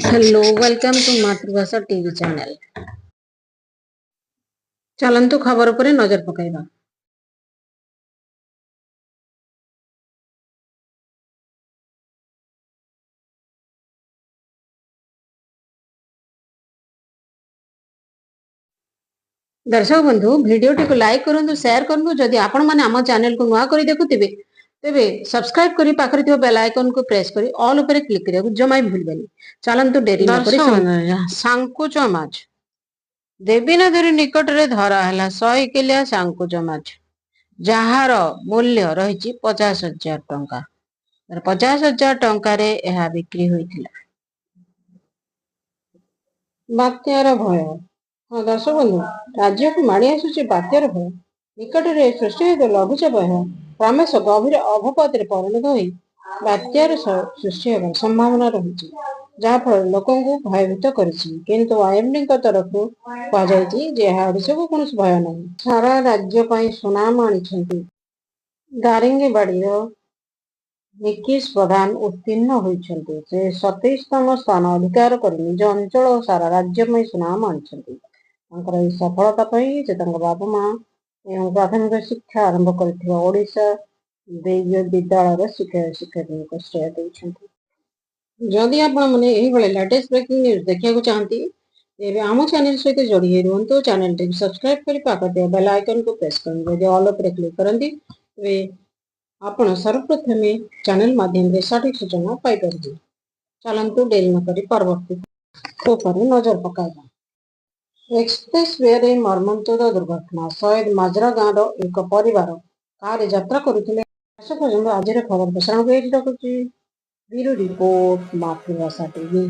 Hello, welcome to मातृभाषा TV channel. चलंतु खबर पर नजर पकाइबा। दर्शक बंधु वीडियोटी को लाइक करंतु, शेयर करंतु। जदि आपण माने हम चैनल को नुआ करी देखुथिबे तेबे सब्सक्राइब करी पाखरे थियो बेल आइकन को प्रेस करी ऑल ऊपर क्लिक करिया जमाई भूलबेनी। चलंतु डेरी न करी सांकुच माछ देवीनगरी निकट रे धरा हला 100 किलिया सांकुच माछ, जहार मूल्य रही 50,000 टंका। 50,000 टंका रे एहा बिक्री होइथिला। बात्यार भय। हाँ दर्शक बंधु, राज्य को माड़ी आसुची बात्यार भय। निकटरे सृष्टि होइतो लघुचाप क्रमश गभीर अवपातरे परिणत होई बात्यार सृष्टि हेबार संभावना रही, जहाँफल लोकों को भयभीत करिछि। किंतु आईएमडी तरफु कहुଯାଇଛି जे ओडिशा को कौन भय नहीं। सारा राज्य पाई सुनाम आनिछंती। दारिंगीबाड़ीर निकीश प्रधान उत्तीर्ण होइछंती। से 27तम स्थान अधिकार कर निज अंचल और सारा राज्य में सुनाम आनिछंती। तांकर एही सफलता पई से तांकर बाबा मां एवं प्राथमिक शिक्षा आरंभ करथिबा ओडिशा दैवीय विद्यालय शिक्षार्थी को श्रेय दैछंती। जदि आपण माने एही भले लेटेस्ट ब्रेकिंग न्यूज देखिया को चाहंती तेबे आम चैनल सहित जोड़ी रुहंतु। चैनल टी सब्सक्राइब करी पाखते बेल आइकन को प्रेस करंतु। जदि ऑल पर क्लिक करंती तेबे आपण सर्वप्रथम चैनल माध्यम से सठिक सूचना पाई परिबे। चलंतु डेरी न करी परवर्ती पर नजर पकाइबा। एक्सप्रेस वे रे मर्मन्तुद दुर्घटना। शहीद माजरा गाँव एक परिवार कार यात्रा करुथिले। दर्शक बंधु, आज खबर प्रसारण को रखुछि। ब्यूरो रिपोर्ट, मातृभाषा टीवी।